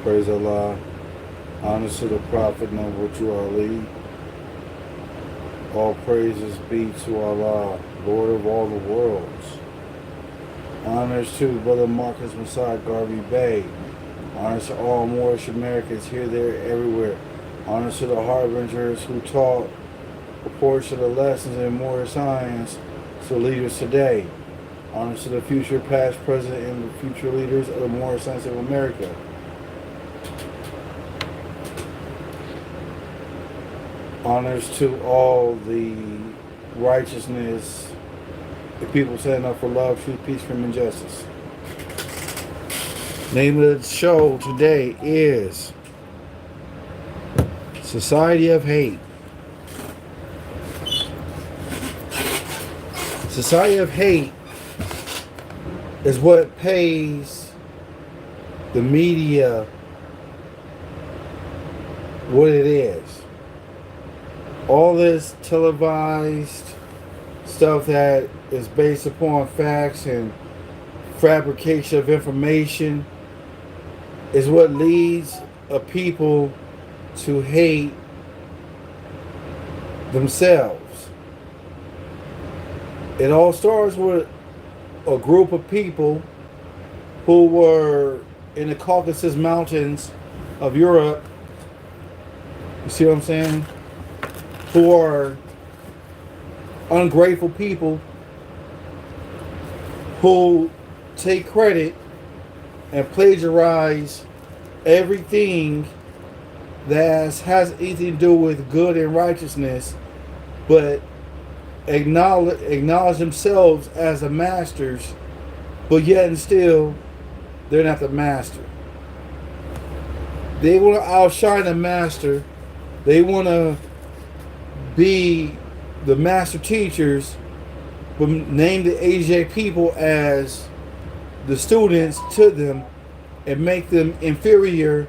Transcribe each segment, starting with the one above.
Praise Allah. Honor to the Prophet Noble Ali. All praises be to Allah, Lord of all the worlds. Honors to Brother Marcus Messiah Garvey Bay. Honors to all Moorish Americans here, there, everywhere. Honors to the harbingers who taught a portion of the lessons in Moorish science to leaders today. Honors to the future, past, present, and the future leaders of the Moorish science of America. Honors to all the righteousness, the people standing up for love, truth, peace, freedom, and justice. Name of the show today is Society of Hate. Society of Hate is what pays the media what it is. All this televised stuff that is based upon facts and fabrication of information is what leads a people to hate themselves. It all starts with a group of people who were in the Caucasus Mountains of Europe. You see what I'm saying? Who are ungrateful people who take credit and plagiarize everything that has anything to do with good and righteousness, but acknowledge themselves as the masters, but yet and still they're not the master. They want to outshine the master. They want to be the master teachers, but name the Asiatic people as the students to them and make them inferior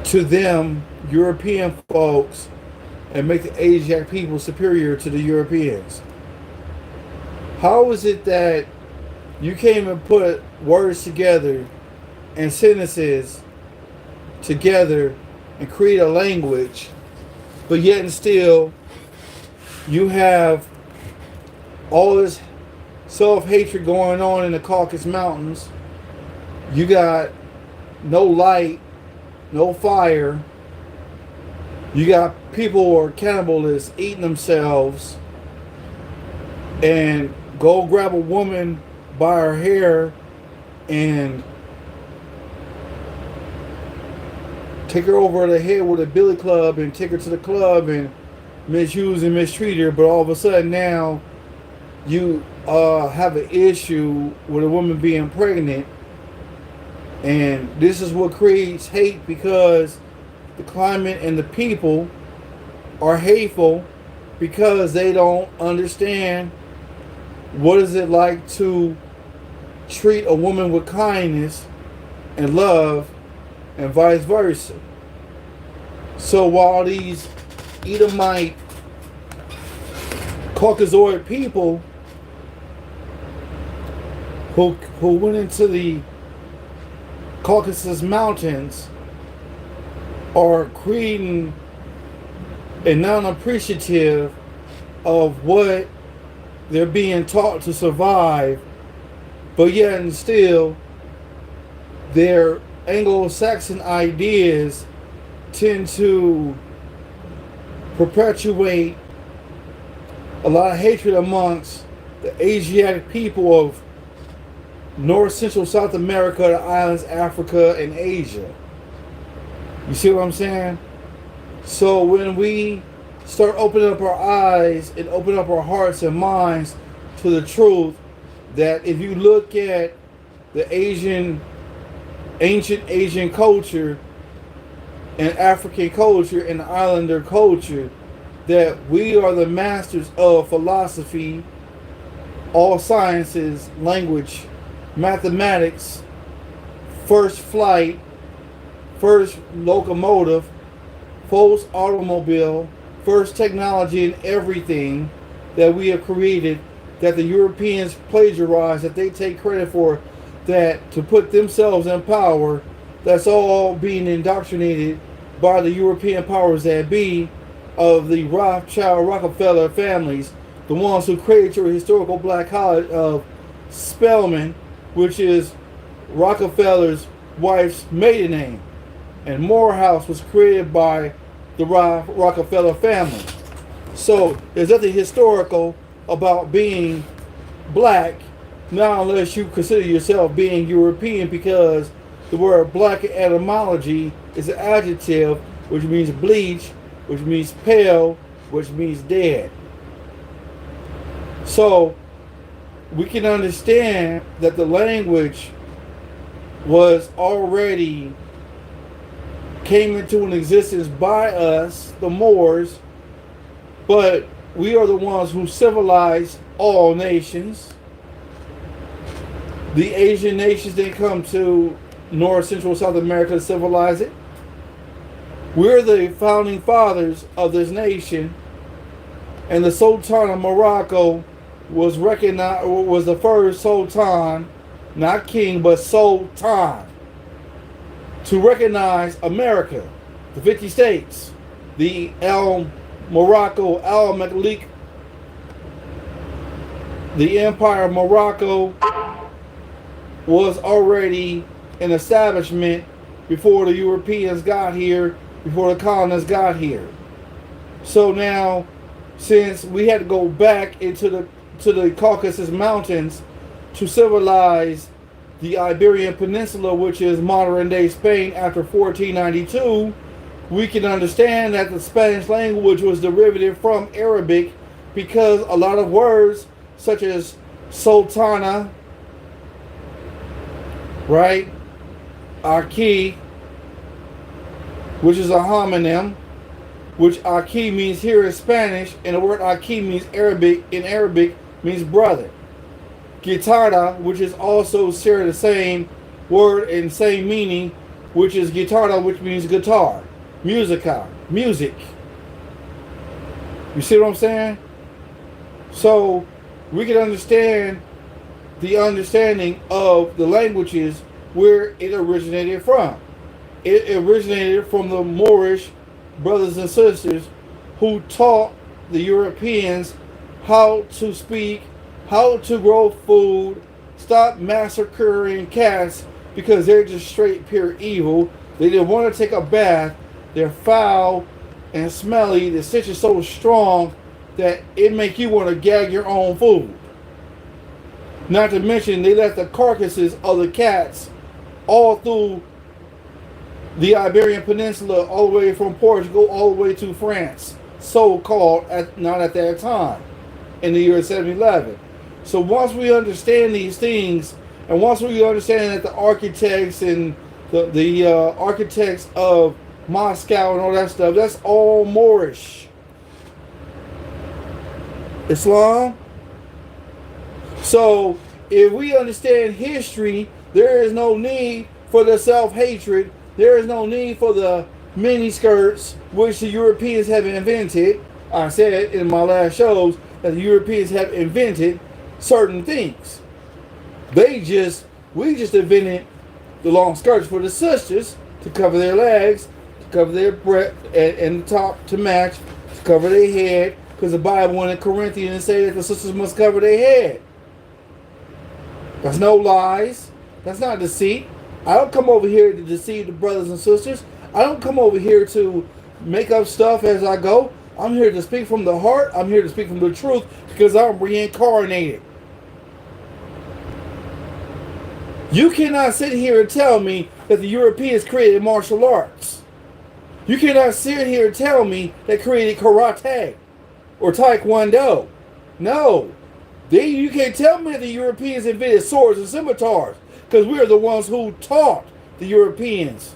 to them European folks and make the Asiatic people superior to the Europeans. How is it that you can't even put words together and sentences together and create a language, but yet and still you have all this self-hatred going on in the Caucasus Mountains? You got no light, no fire. You got people who are cannibalists eating themselves, and go grab a woman by her hair and take her over the head with a billy club and take her to the club and misuse and mistreat her. But all of a sudden now you have an issue with a woman being pregnant, and this is what creates hate, because the climate and the people are hateful because they don't understand what is it like to treat a woman with kindness and love, and vice versa. So while these Edomite Caucasoid people who went into the Caucasus Mountains are creating and non-appreciative of what they're being taught to survive, but yet and still their Anglo-Saxon ideas tend to perpetuate a lot of hatred amongst the Asiatic people of North, Central, South America, the islands, Africa, and Asia. You see what I'm saying? So when we start opening up our eyes and open up our hearts and minds to the truth, that if you look at the ancient Asian culture and African culture and islander culture, that we are the masters of philosophy, all sciences, language, mathematics, first flight, first locomotive, first automobile, first technology, and everything that we have created, that the Europeans plagiarize, that they take credit for, that to put themselves in power, that's all being indoctrinated by the European powers that be of the Rothschild Rockefeller families, the ones who created your historical black college of Spelman, which is Rockefeller's wife's maiden name. And Morehouse was created by the Rockefeller family. So there's nothing historical about being black, not unless you consider yourself being European, because the word black in etymology is an adjective which means bleach, which means pale, which means dead. So we can understand that the language was already came into an existence by us, the Moors, but we are the ones who civilized all nations. The Asian nations didn't come to North, Central, South America to civilize it. We're the founding fathers of this nation, and the Sultan of Morocco was recognized, was the first Sultan, not king, but Sultan, to recognize America, the 50 states, the Morocco, Al-Mamluk, the Empire of Morocco was already an establishment before the Europeans got here, before the colonists got here. So now, since we had to go back into the Caucasus Mountains to civilize the Iberian Peninsula, which is modern-day Spain, after 1492, we can understand that the Spanish language was derivative from Arabic, because a lot of words such as sultana, right, aquí, which is a homonym, which aquí means here in Spanish, and the word aquí means Arabic, in Arabic means brother. Guitarra, which is also share the same word and same meaning, which is guitarra, which means guitar. Musica, music. You see what I'm saying? So we can understand the understanding of the languages where it originated from. It originated from the Moorish brothers and sisters who taught the Europeans how to speak, how to grow food, stop massacring cats because they're just straight pure evil. They didn't want to take a bath. They're foul and smelly. The stench is so strong that it make you want to gag your own food. Not to mention, they left the carcasses of the cats all through the Iberian Peninsula, all the way from Portugal, all the way to France, so-called, not at that time, in the year 1711. So once we understand these things, and once we understand that the architects and the architects of Moscow and all that stuff, that's all Moorish. Islam. So if we understand history, there is no need for the self-hatred. There is no need for the mini skirts, which the Europeans have invented. I said in my last shows that the Europeans have invented certain things. We just invented the long skirts for the sisters to cover their legs, to cover their breast, and the top to match, to cover their head, because the Bible in Corinthians say that the sisters must cover their head. That's no lies. That's not deceit. I don't come over here to deceive the brothers and sisters. I don't come over here to make up stuff as I go. I'm here to speak from the heart. I'm here to speak from the truth, because I'm reincarnated. You cannot sit here and tell me that the Europeans created martial arts. You cannot sit here and tell me they created karate or taekwondo. No. You can't tell me that the Europeans invented swords and scimitars, because we're the ones who taught the Europeans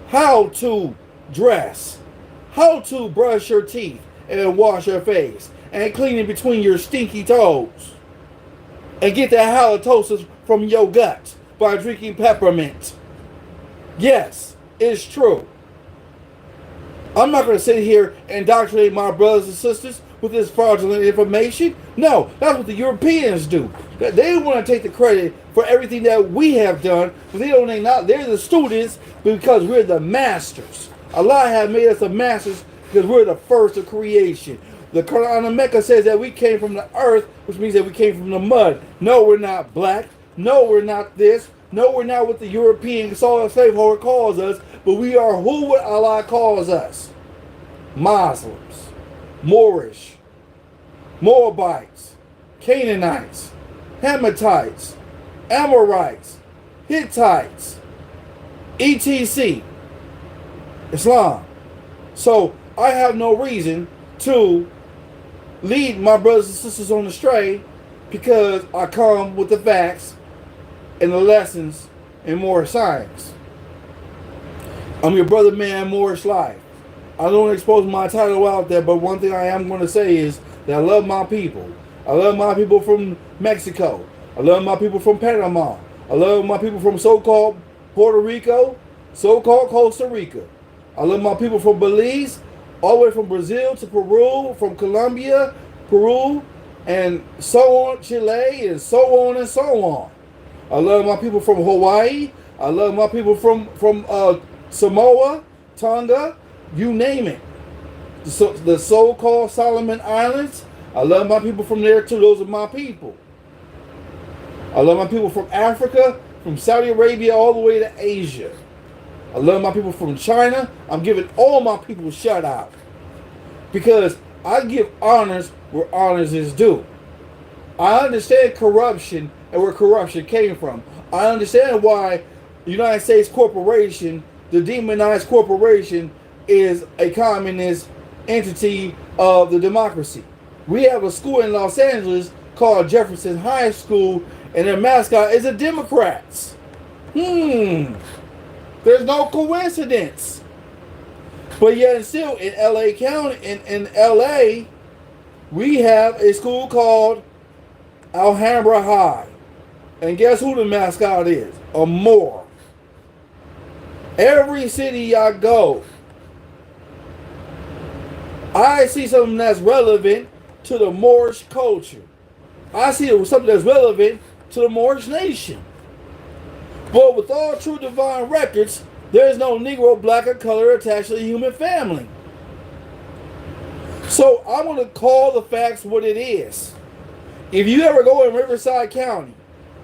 how to dress, how to brush your teeth and wash your face, and clean in between your stinky toes, and get that halitosis from your gut by drinking peppermint. Yes, it's true. I'm not going to sit here and indoctrinate my brothers and sisters with this fraudulent information. No, that's what the Europeans do. They want to take the credit for everything that we have done, but they're the students because we're the masters. Allah has made us the masters because we're the first of creation. The Quran of Mecca says that we came from the earth, which means that we came from the mud. No, we're not black. No, we're not this. No, we're not what the European slaveholder calls us, but we are who Allah calls us. Muslims, Moorish, Moabites, Canaanites, Hamitites, Amorites, Hittites, etc. Islam. So I have no reason to lead my brothers and sisters on astray because I come with the facts and the lessons in Moorish science. I'm your brother, man, Moorish life. I don't want to expose my title out there, but one thing I am going to say is that I love my people. I love my people from Mexico. I love my people from Panama. I love my people from so-called Puerto Rico, so-called Costa Rica. I love my people from Belize, all the way from Brazil to Peru, from Colombia, Peru, and so on, Chile, and so on and so on. I love my people from Hawaii. I love my people from Samoa, Tonga, you name it. The so-called Solomon Islands. I love my people from there too. Those are my people. I love my people from Africa, from Saudi Arabia, all the way to Asia. I love my people from China. I'm giving all my people a shout out because I give honors where honors is due. I understand corruption and where corruption came from. I understand why the United States corporation, the demonized corporation, is a communist entity of the democracy. We have a school in Los Angeles called Jefferson High School, and their mascot is the Democrats. There's no coincidence. But yet and still, in LA County, in LA, we have a school called Alhambra High. And guess who the mascot is? A Moor. Every city I go, I see something that's relevant to the Moorish culture. I see something that's relevant to the Moorish nation. But with all true divine records, there is no Negro, black, or color attached to the human family. So I'm going to call the facts what it is. If you ever go in Riverside County,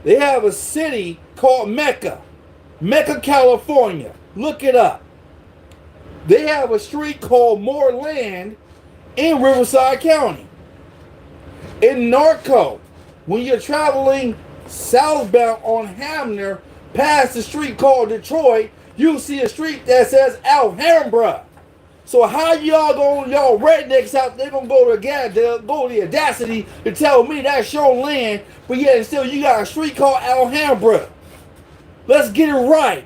they have a city called Mecca. Mecca, California. Look it up. They have a street called Moorland in Riverside County. In Norco, when you're traveling southbound on Hamner, past the street called Detroit, you see a street that says Alhambra. So how y'all rednecks out there gonna go to the audacity to tell me that's your land, but yet still you got a street called Alhambra? Let's get it right.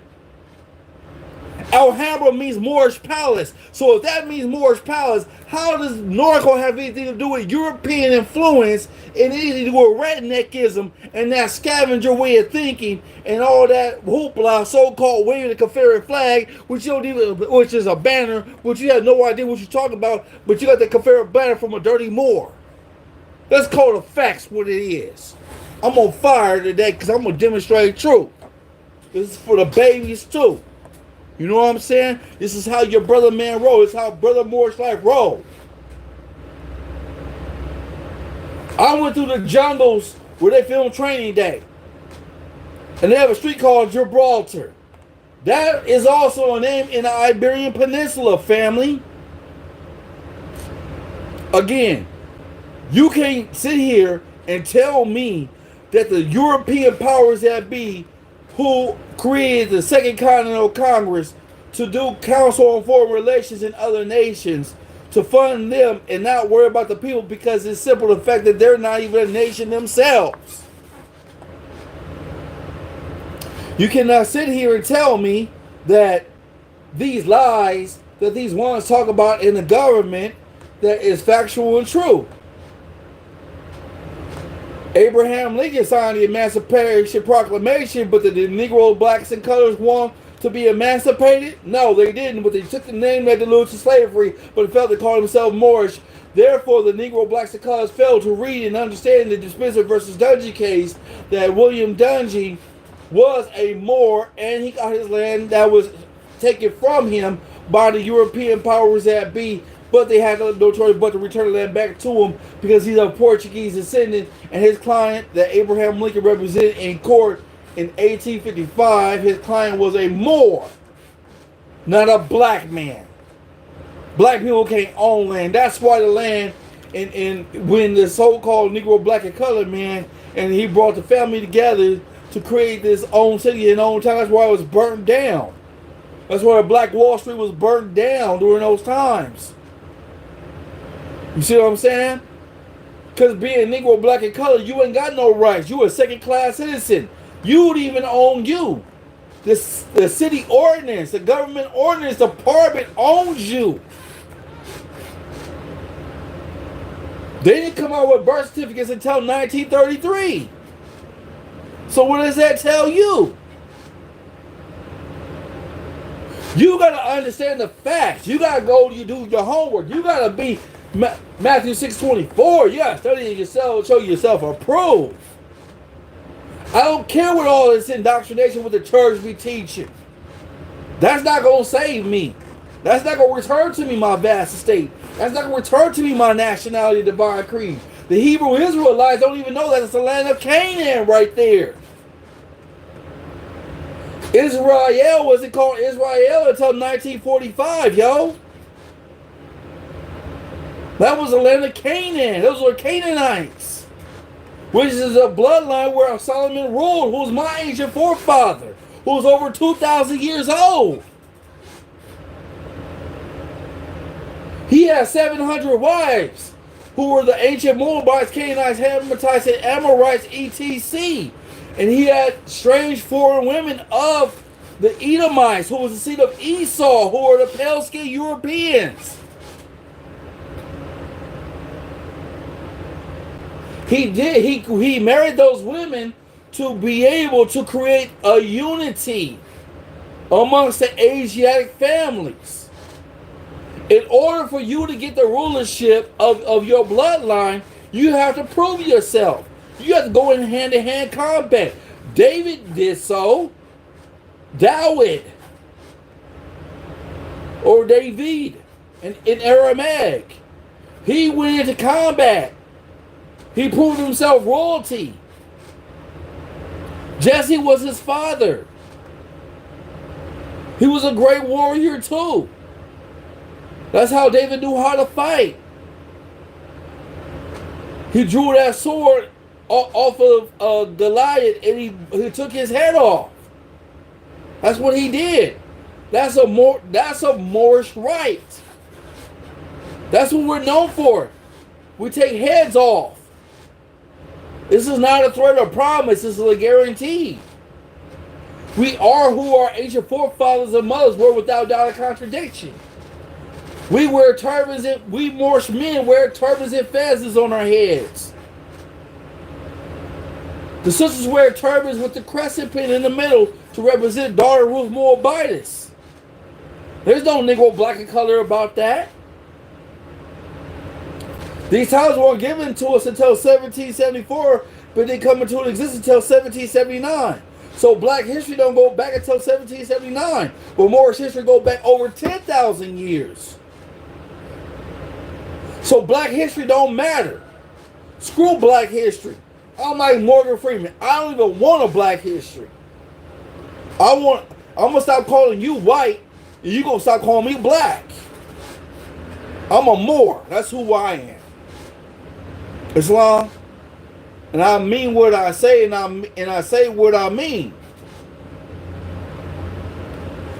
Alhambra means Moorish palace. So if that means Moorish palace, how does Norco have anything to do with European influence and anything to do with redneckism and that scavenger way of thinking and all that hoopla, so-called waving the Confederate flag, which is a banner, which you have no idea what you're talking about, but you got the Confederate banner from a dirty Moor. Let's call the facts what it is. I'm on fire today because I'm going to demonstrate truth. This is for the babies too. You know what I'm saying? This is how your brother man roll. It's how brother Moorish life roll. I went through the jungles where they film Training Day. And they have a street called Gibraltar. That is also a name in the Iberian Peninsula, family. Again, you can't sit here and tell me that the European powers that be who created the Second Continental Congress to do Council on Foreign Relations in other nations, to fund them and not worry about the people because it's simple the fact that they're not even a nation themselves. You cannot sit here and tell me that these lies that these ones talk about in the government that is factual and true. Abraham Lincoln signed the Emancipation Proclamation, but did the Negro, blacks, and colors want to be emancipated? No, they didn't, but they took the name that alluded to slavery, but felt they called themselves Moorish. Therefore, the Negro blacks and colors failed to read and understand the Dispenser versus Dungy case that William Dungy was a Moor and he got his land that was taken from him by the European powers that be, but they had no choice but to return the land back to him because he's of Portuguese descendant, and his client that Abraham Lincoln represented in court in 1855, his client was a Moor, not a black man. Black people can't own land. That's why the land, and when the so-called Negro black and colored man, and he brought the family together to create this own city and own town, that's why it was burnt down. That's why Black Wall Street was burnt down during those times. You see what I'm saying? Because being Negro black and colored, you ain't got no rights. You a second-class citizen. You would even own you. The city ordinance, the government ordinance department owns you. They didn't come out with birth certificates until 1933. So what does that tell you? You got to understand the facts. You got to go, you do your homework. You got to be Matthew 6:24. You got to study yourself, show yourself approved. I don't care what all this indoctrination with the church be teaching. That's not going to save me. That's not going to return to me my vast estate. That's not going to return to me my nationality, divine creed. The Hebrew Israelites don't even know that it's the land of Canaan right there. Israel wasn't called Israel until 1945, yo. That was the land of Canaan. Those were Canaanites, which is a bloodline where Solomon ruled, who was my ancient forefather, who was over 2,000 years old. He had 700 wives, who were the ancient Moabites, Canaanites, Hamatites, and Amorites, etc. And he had strange foreign women of the Edomites, who was the seed of Esau, who were the pale-skinned Europeans. He married those women to be able to create a unity amongst the Asiatic families. In order for you to get the rulership of your bloodline, you have to prove yourself. You have to go in hand-to-hand combat. David did so. David. Or David in Aramaic. He went into combat. He proved himself royalty. Jesse was his father. He was a great warrior too. That's how David knew how to fight. He drew that sword off of Goliath and he took his head off. That's what he did. That's a Moorish right. That's what we're known for. We take heads off. This is not a threat or promise. This is a guarantee. We are who our ancient forefathers and mothers were without doubt or contradiction. We wear turbans and we Moorish men wear turbans and fezzes on our heads. The sisters wear turbans with the crescent pin in the middle to represent daughter Ruth Moabitis. There's no Negro black and color about that. These titles weren't given to us until 1774, but they come into existence until 1779. So black history don't go back until 1779, but Moorish history go back over 10,000 years. So black history don't matter. Screw black history. I'm like Morgan Freeman. I don't even want a black history. I'm gonna stop calling you white, and you gonna stop calling me black. I'm a Moor. That's who I am. Islam, and I mean what I say, and I say what I mean.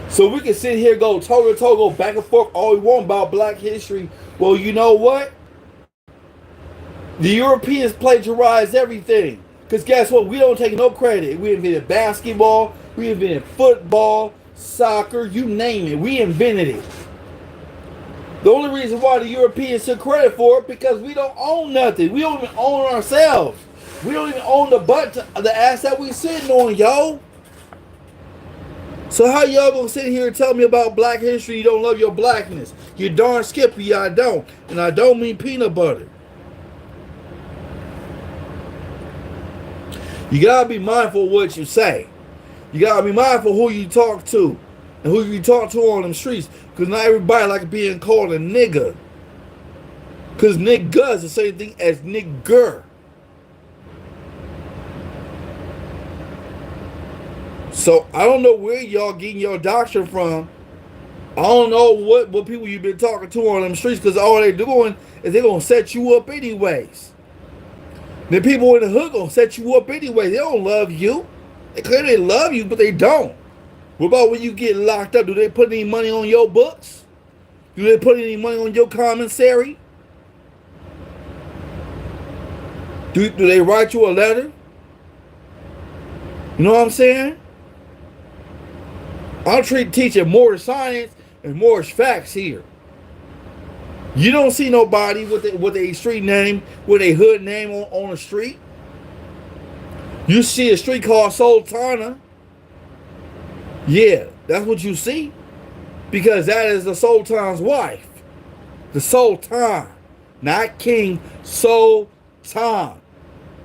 So we can sit here, go toe to toe, go back and forth all we want about black history. Well, you know what? The Europeans plagiarized everything. Because guess what? We don't take no credit. We invented basketball, we invented football, soccer, you name it. We invented it. The only reason why the Europeans took credit for it because we don't own nothing. We don't even own ourselves. We don't even own the ass that we sitting on, yo. So how y'all gonna sit here and tell me about black history? You don't love your blackness. You darn skippy, I don't. And I don't mean peanut butter. You gotta be mindful of what you say. You gotta be mindful who you talk to and who you talk to on them streets. Because not everybody like being called a nigga. Because nigga is the same thing as nigger. So I don't know where y'all getting your doctrine from. I don't know what people you've been talking to on them streets, because all they doing is they gonna set you up anyways. The people in the hood gonna set you up anyway. They don't love you. They claim they love you, but they don't. What about when you get locked up? Do they put any money on your books? Do they put any money on your commissary? Do they write you a letter? You know what I'm saying? I'm teaching more science and more facts here. You don't see nobody with a street name, with a hood name on the street. You see a street called Sultana. Yeah, that's what you see. Because that is the Sultan's wife. The Sultan. Not king. Sultan.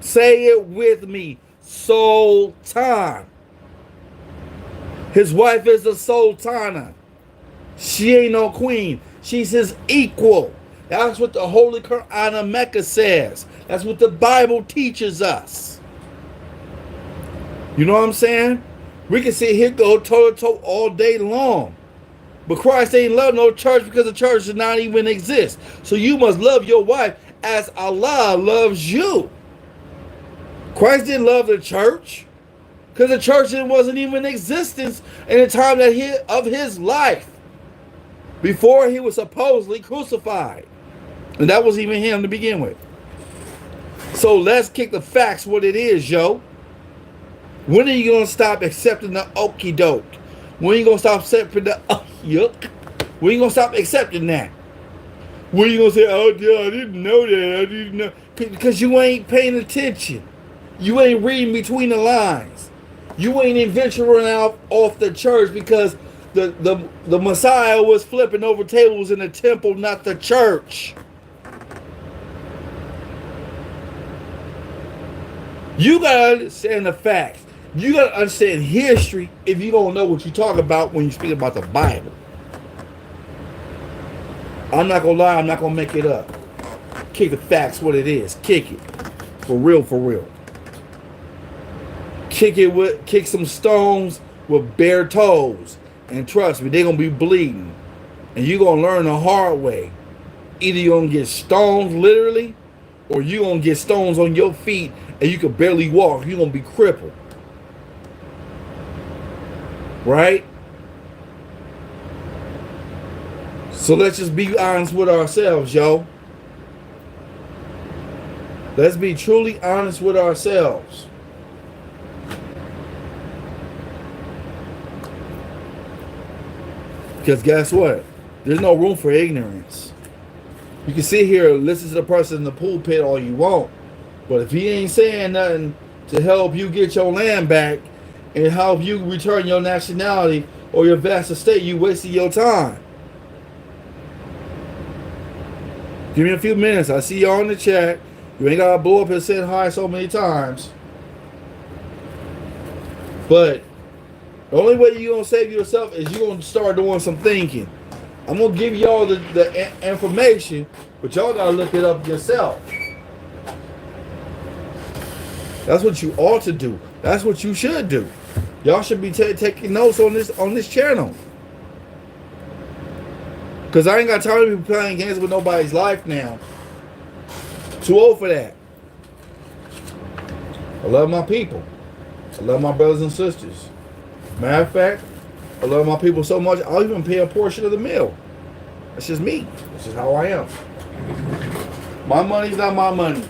Say it with me. Sultan. His wife is the Sultana. She ain't no queen. She's his equal. That's what the Holy Quran of Mecca says. That's what the Bible teaches us. You know what I'm saying? We can sit here go toe to toe all day long. But Christ ain't love no church because the church does not even exist. So you must love your wife as Allah loves you. Christ didn't love the church because the church wasn't even in existence in the time of his life, before he was supposedly crucified. And that was even him to begin with. So let's kick the facts what it is, yo. When are you going to stop accepting the okie doke? When are you going to stop accepting the yuck? When are you going to stop accepting that? When are you going to say, oh, yeah, I didn't know that. I didn't know. Because you ain't paying attention. You ain't reading between the lines. You ain't venturing out off the church, because the Messiah was flipping over tables in the temple, not the church. You gotta understand the facts. You gotta understand history if you don't know what you talk about when you speak about the Bible. I'm not gonna lie, I'm not gonna make it up. Kick the facts what it is. Kick it. For real, for real. Kick some stones with bare toes. And trust me, they're gonna be bleeding. And you're gonna learn the hard way. Either you're gonna get stones literally, or you're gonna get stones on your feet and you can barely walk. You're gonna be crippled. Right? So let's just be honest with ourselves, yo. Let's be truly honest with ourselves. Because guess what? There's no room for ignorance. You can sit here and listen to the person in the pulpit all you want, but if he ain't saying nothing to help you get your land back and help you return your nationality or your vast estate, you wasted your time. Give me a few minutes. I see y'all in the chat. You ain't gotta blow up and say hi so many times. But the only way you're gonna save yourself is you're gonna start doing some thinking. I'm gonna give y'all the information, but y'all gotta look it up yourself. That's what you ought to do. That's what you should do. Y'all should be taking notes on this channel. Cause I ain't got time to be playing games with nobody's life now. Too old for that. I love my people. I love my brothers and sisters. Matter of fact, I love my people so much, I'll even pay a portion of the meal. That's just me. That's just how I am. My money's not my money.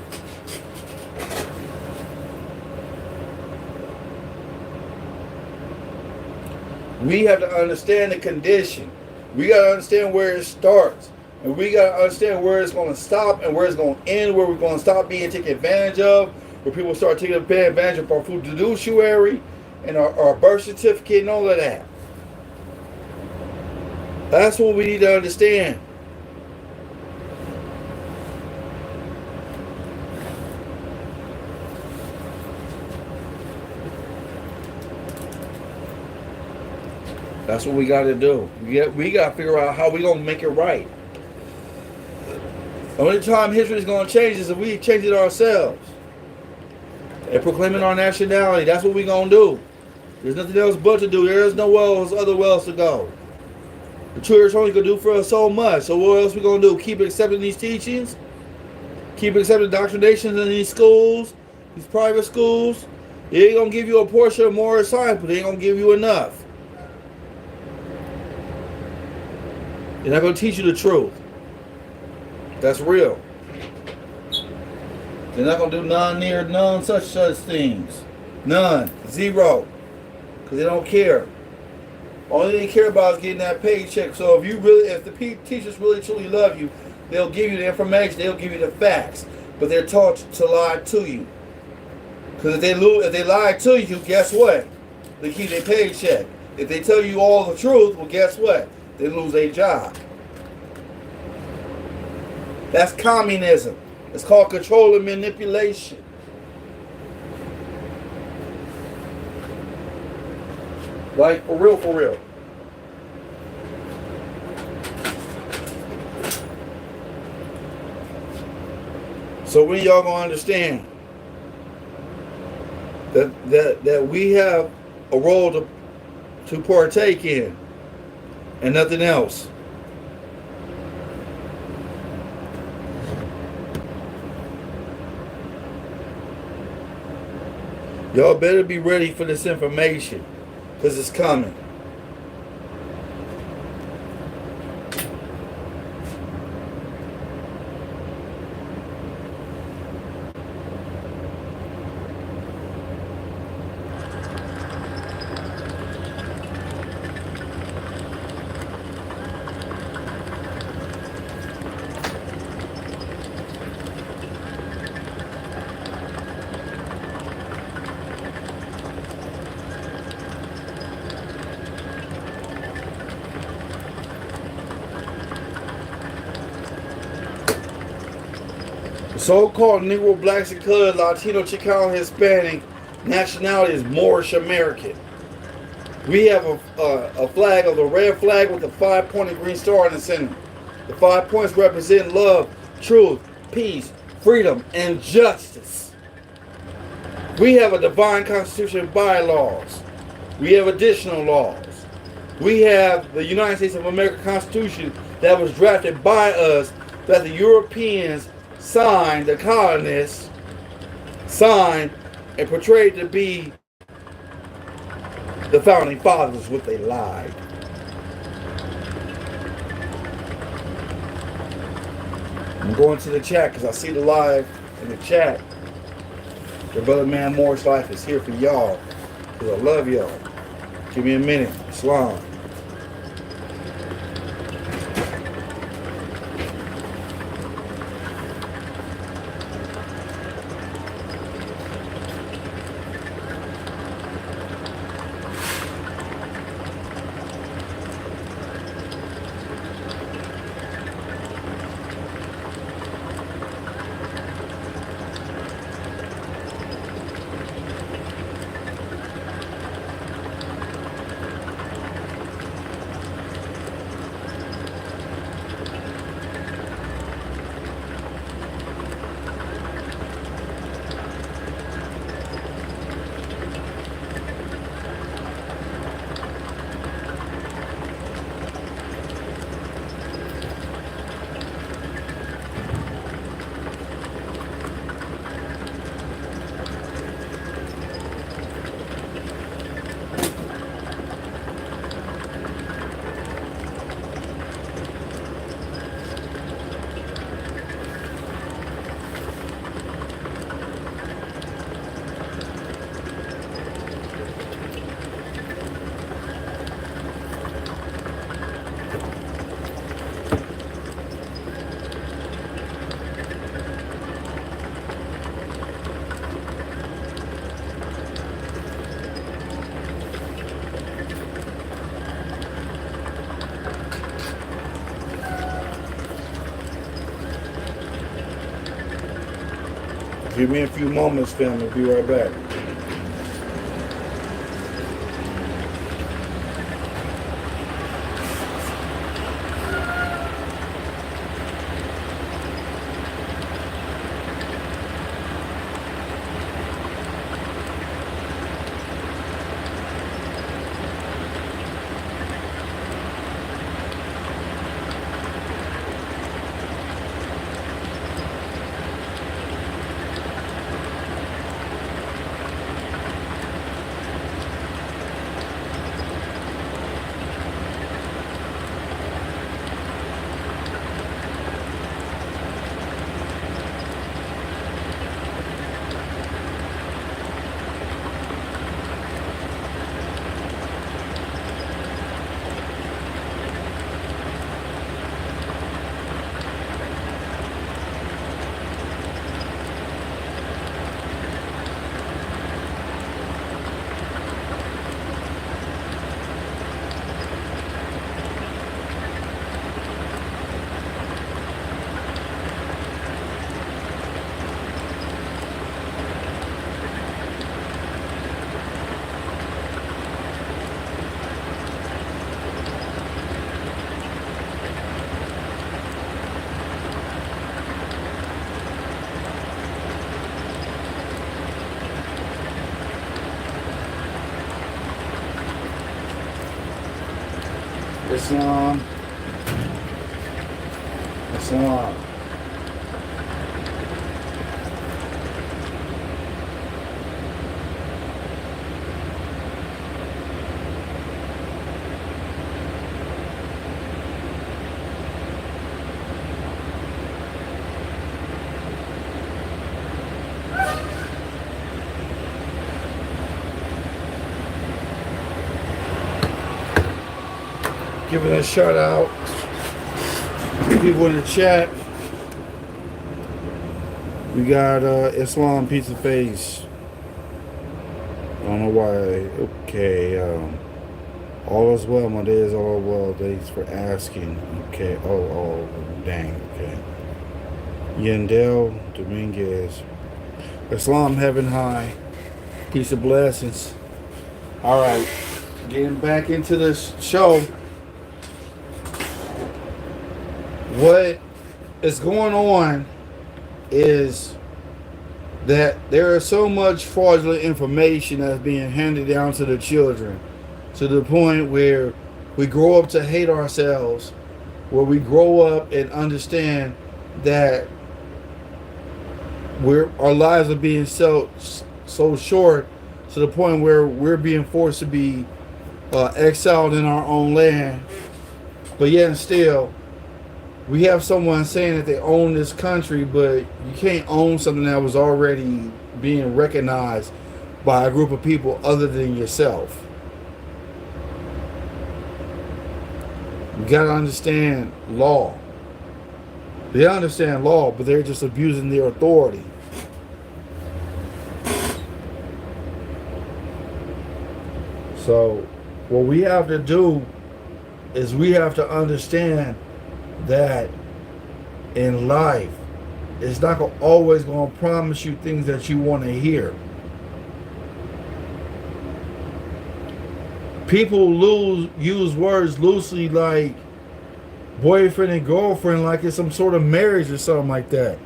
We have to understand the condition. We got to understand where it starts. And we got to understand where it's going to stop and where it's going to end, where we're going to stop being taken advantage of, where people start taking advantage of our food fiduciary and our birth certificate and all of that. That's what we need to understand. That's what we got to do. We got to figure out how we going to make it right. The only time history is going to change is if we change it ourselves. And proclaiming our nationality. That's what we going to do. There's nothing else but to do. There is no other wells to go. The church only can do for us so much. So what else we going to do? Keep accepting these teachings? Keep accepting doctrinations in these schools? These private schools? They ain't going to give you a portion of more science, but they ain't going to give you enough. They're not going to teach you the truth. That's real. They're not going to do none such things. None. Zero. Because they don't care. All they care about is getting that paycheck. So if the teachers really truly love you, they'll give you the information, they'll give you the facts. But they're taught to lie to you. Because if they lie to you, guess what? They keep their paycheck. If they tell you all the truth, well, guess what? They lose their job. That's communism. It's called control and manipulation. Like, for real, for real. So when y'all gonna understand that we have a role to partake in and nothing else. Y'all better be ready for this information, because it's coming. So-called Negro, Blacks, and Colored, Latino, Chicano, Hispanic nationality is Moorish American. We have a flag of the red flag with a 5-pointed green star in the center. The 5 points represent love, truth, peace, freedom, and justice. We have a divine constitution and bylaws. We have additional laws. We have the United States of America Constitution that was drafted by us, that the Europeans signed, the colonists signed and portrayed to be the founding fathers, what they lied. I'm going to the chat because I see the live in the chat. The Brother Man Moore's Life is here for y'all because I love y'all. Give me a minute. Islam. Give me a few moments, family. Be right back. Islam. Islam. Giving a shout out to people in the chat. We got Islam Pizza Face. I don't know why. Okay. All is well. My day is all well. Thanks for asking. Okay. Oh, dang. Okay. Yandel Dominguez. Islam Heaven High. Peace of blessings. All right. Getting back into this show. What is going on is that there is so much fraudulent information that's being handed down to the children, to the point where we grow up to hate ourselves, where we grow up and understand that our lives are being so short, to the point where we're being forced to be exiled in our own land. But yet and still, we have someone saying that they own this country, but you can't own something that was already being recognized by a group of people other than yourself. You got to understand law. They understand law, but they're just abusing their authority. So what we have to do is we have to understand that in life, it's not always going to promise you things that you want to hear. People use words loosely, like boyfriend and girlfriend, like it's some sort of marriage or something like that.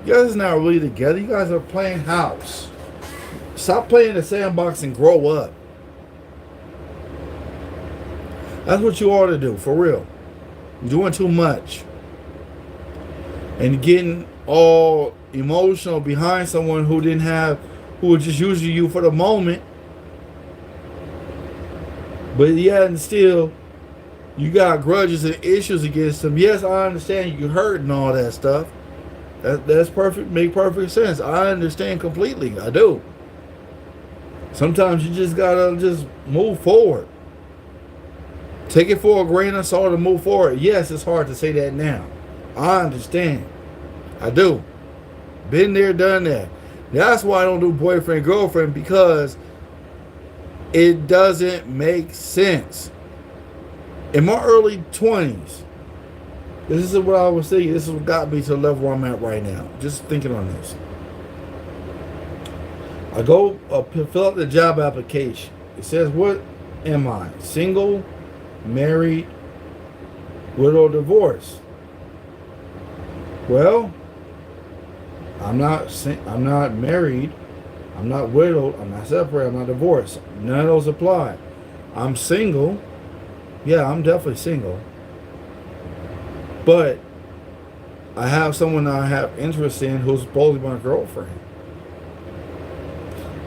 You guys are not really together. You guys are playing house. Stop playing the sandbox and grow up. That's what you ought to do, for real. You're doing too much. And getting all emotional behind someone who was just using you for the moment. But yeah, and still, you got grudges and issues against them. Yes, I understand you hurt and all that stuff. That's perfect, make perfect sense. I understand completely. I do. Sometimes you just gotta just move forward. Take it for a grain of salt and move forward. Yes, it's hard to say that now. I understand. I do. Been there, done that. That's why I don't do boyfriend, girlfriend, because it doesn't make sense. In my early 20s, this is what I was thinking. This is what got me to the level I'm at right now. Just thinking on this. I go fill out the job application. It says, what am I? Single, married, widow, divorced. Well, I'm not married. I'm not widowed. I'm not separated. I'm not divorced. None of those apply. I'm single. Yeah, I'm definitely single. But I have someone that I have interest in who's supposedly my girlfriend.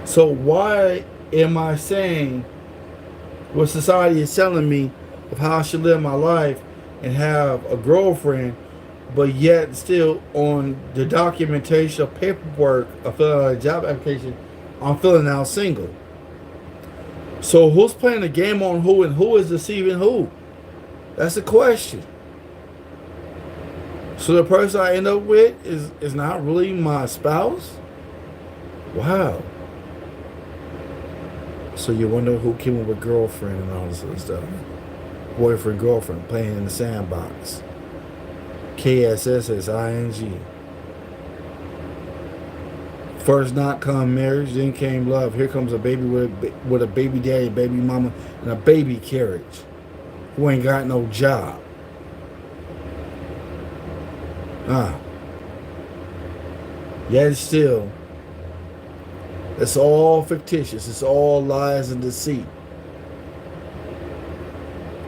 So why am I saying what society is telling me of how I should live my life and have a girlfriend, but yet still on the documentation of paperwork of filling out a job application, I'm filling out single? So who's playing the game on who and who is deceiving who? That's the question. So the person I end up with is not really my spouse? Wow. So you wonder who came up with girlfriend and all this other stuff. Boyfriend, girlfriend, playing in the sandbox. KSSSING. First not come marriage, then came love. Here comes a baby with a baby daddy, baby mama, and a baby carriage who ain't got no job. Yet still, it's all fictitious. It's all lies and deceit.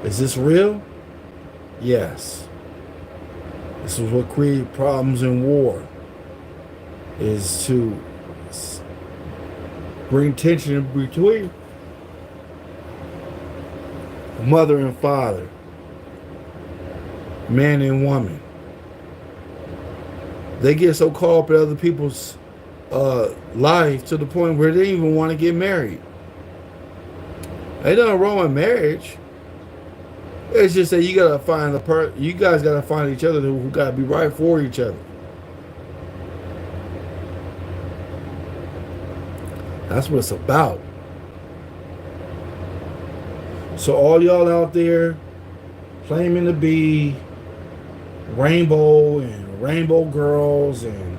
Is this real? Yes. This is what created problems in war. Is to bring tension between mother and father, man and woman. They get so caught up in other people's life to the point where they even want to get married. Ain't nothing wrong with marriage. It's just that you gotta find you guys gotta find each other who gotta be right for each other. That's what it's about. So all y'all out there claiming to be rainbow and rainbow girls and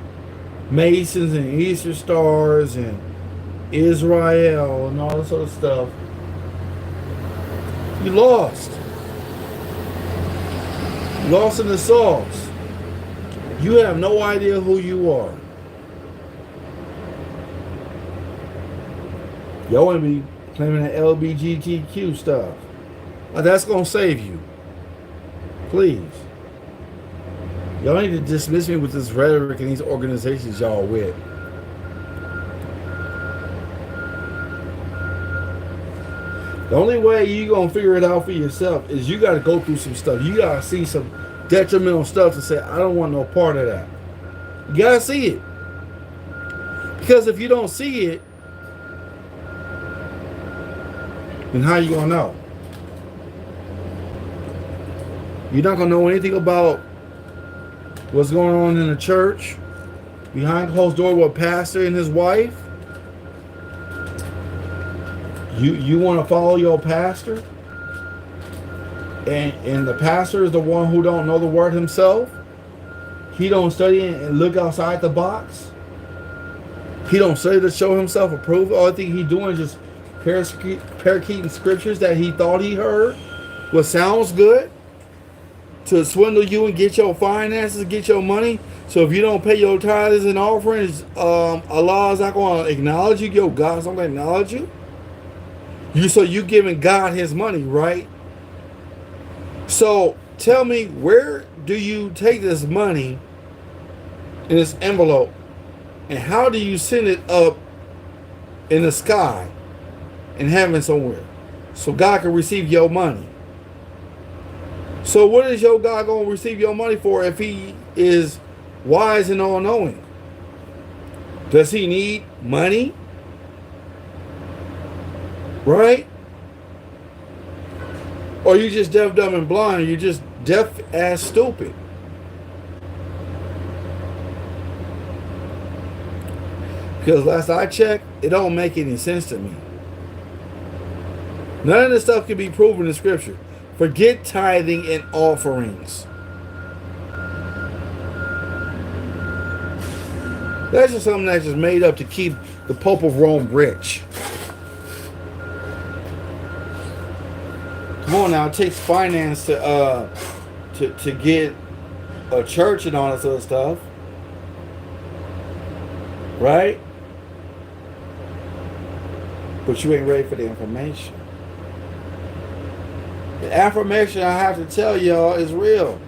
Masons and Easter stars and Israel and all this other stuff, you lost. Lost in the sauce. You have no idea who you are. Y'all want to be claiming that LBGTQ stuff. That's going to save you. Please. Y'all need to dismiss me with this rhetoric and these organizations y'all with. The only way you going to figure it out for yourself is you got to go through some stuff. You got to see some detrimental stuff to say, I don't want no part of that. You got to see it. Because if you don't see it, then how you going to know? You're not going to know anything about what's going on in the church behind closed door with a pastor and his wife. You want to follow your pastor, and the pastor is the one who don't know the word himself. He don't study and look outside the box. He don't study to show himself approved. All I think he doing is just parakeeting scriptures that he thought he heard, what sounds good, to swindle you and get your finances, get your money. So if you don't pay your tithes and offerings, Allah is not going to acknowledge you. Your God's not going to acknowledge you. So you giving God his money, right? So tell me, where do you take this money in this envelope, and how do you send it up in the sky in heaven somewhere so God can receive your money? So what is your God going to receive your money for if he is wise and all-knowing? Does he need money? Right? Or you just deaf, dumb, and blind? You're just deaf ass stupid. Because last I checked, it don't make any sense to me. None of this stuff can be proven in Scripture. Forget tithing and offerings. That's just something that's just made up to keep the Pope of Rome rich. Come on now, it takes finance to get a church and all this other stuff, right? But you ain't ready for the information. The information I have to tell y'all is real,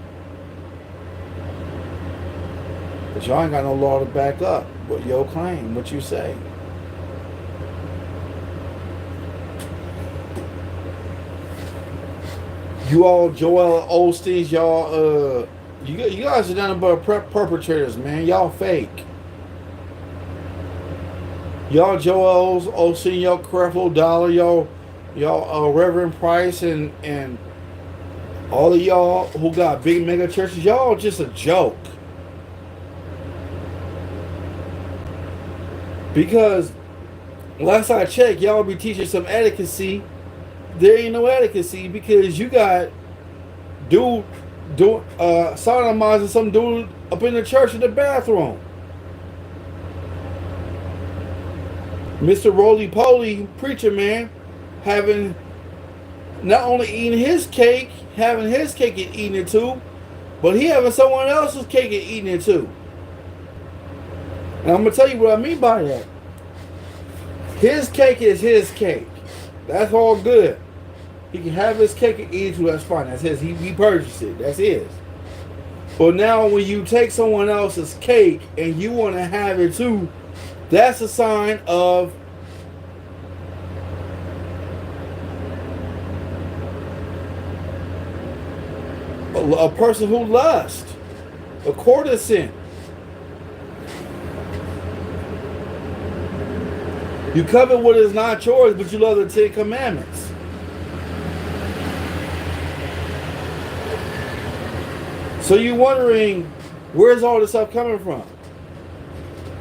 but y'all ain't got no law to back up what your claim, what you say. You all Joel Osteen's, y'all, you guys are nothing but perpetrators, man. Y'all fake. Y'all Joel Osteen, y'all Creflo Dollar, y'all Reverend Price, and all of y'all who got big mega churches, y'all just a joke. Because last I checked, y'all be teaching some etiquette. There ain't no etiquette because you got dude sodomizing some dude up in the church in the bathroom. Mr. Roly Poly preacher man having not only eating his cake, having his cake and eating it too, but he having someone else's cake and eating it too. And I'm gonna tell you what I mean by that. His cake is his cake. That's all good. He can have his cake and eat it too. That's fine. That's his. He purchased it. That's his. But now when you take someone else's cake and you want to have it too, that's a sign of a person who lusts, a courtesan. You covet what is not yours, but you love the Ten Commandments. So you're wondering, where's all this stuff coming from?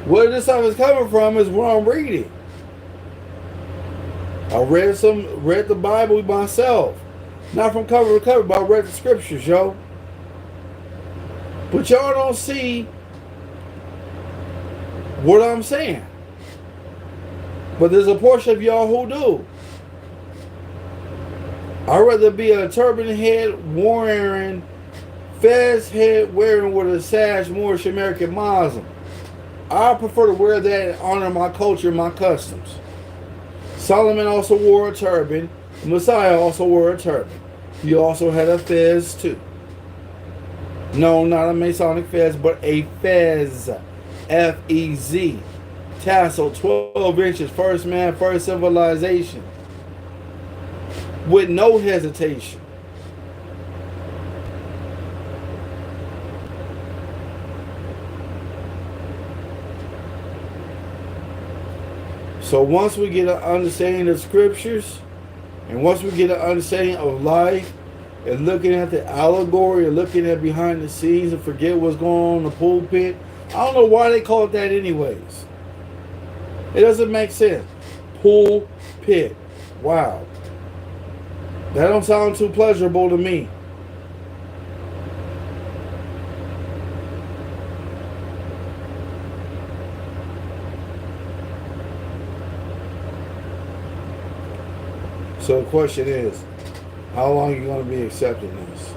Where this stuff is coming from is what I'm reading. I read the Bible myself. Not from cover to cover, but I read the scriptures, yo. But y'all don't see what I'm saying. But there's a portion of y'all who do. I'd rather be a turban head wearing, fez head wearing with a sash Moorish American Muslim. I prefer to wear that and honor my culture and my customs. Solomon also wore a turban. Messiah also wore a turban. He also had a fez too. No, not a Masonic fez, but a fez. F-E-Z. Tassel, 12 inches. First man, first civilization. With no hesitation. So once we get an understanding of scriptures, and once we get an understanding of life, and looking at the allegory, and looking at behind the scenes, and forget what's going on in the pulpit, I don't know why they call it that anyways. It doesn't make sense. Pulpit. Wow. That don't sound too pleasurable to me. So the question is, how long are you going to be accepting this?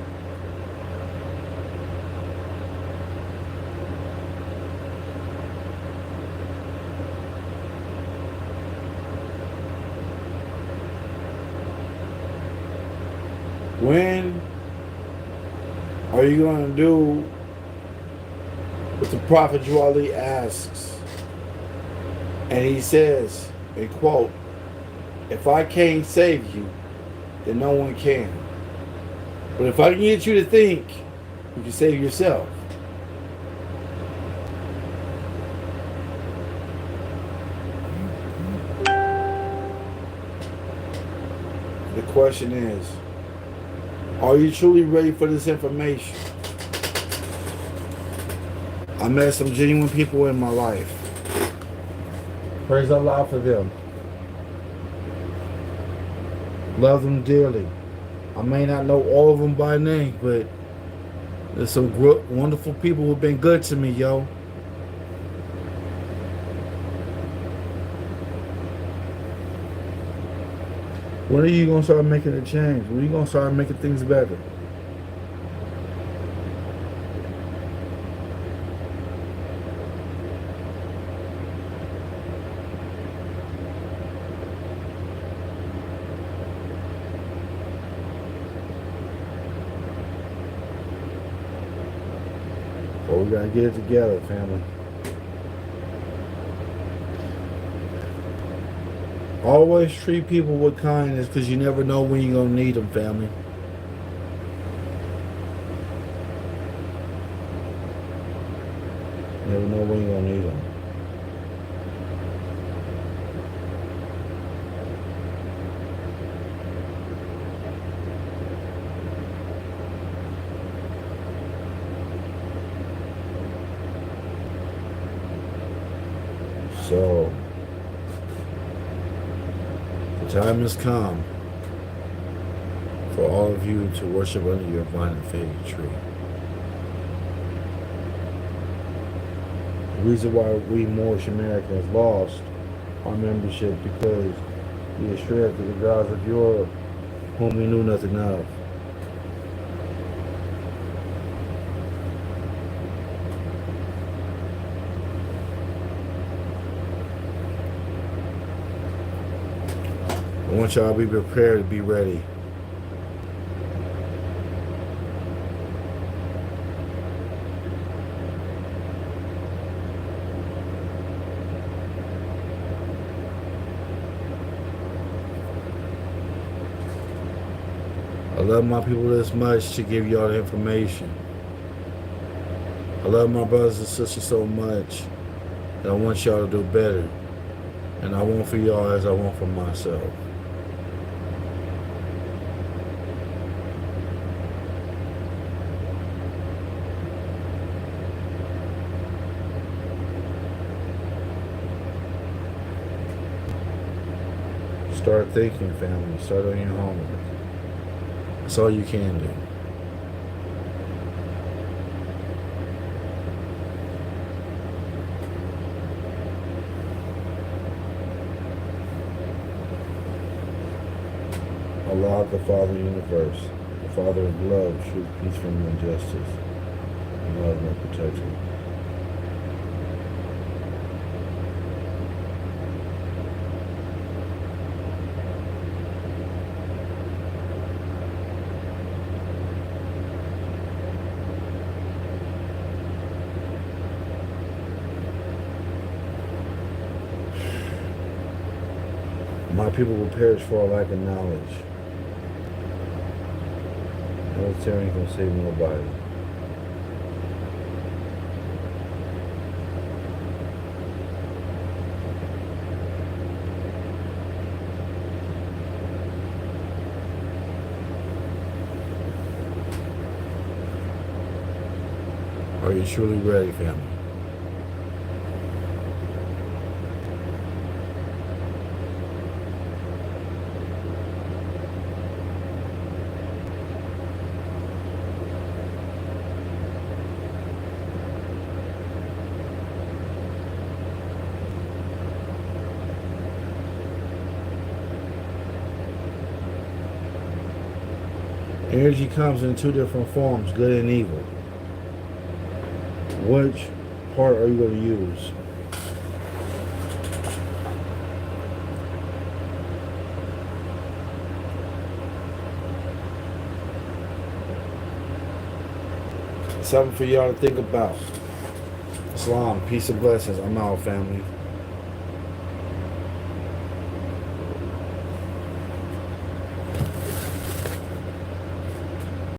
When are you going to do what the Prophet Juali asks? And he says, and quote, if I can't save you, then no one can. But if I can get you to think, you can save yourself. The question is, are you truly ready for this information? I met some genuine people in my life. Praise Allah for them. Love them dearly. I may not know all of them by name, but there's some wonderful people who've been good to me, yo. When are you gonna start making a change? When are you gonna start making things better? Well, we gotta get it together, family. Always treat people with kindness because you never know when you're gonna need them, family. You never know when you're gonna need them. So, the time has come for all of you to worship under your vine and fig tree. The reason why we Moorish Americans lost our membership because we astray after the gods of Europe, whom we knew nothing of. I want y'all to be prepared to be ready. I love my people this much to give y'all the information. I love my brothers and sisters so much that I want y'all to do better. And I want for y'all as I want for myself. Start thinking, family. Start on your homework. That's all you can do. Allah, the Father of the universe, the Father of love, truth, peace, freedom, and justice, and love and protection. My people will perish for a lack of knowledge. No tyranny can save nobody. Are you truly ready, family? Energy comes in two different forms, good and evil. Which part are you going to use? Something for y'all to think about. Islam, peace and blessings. I'm out, family.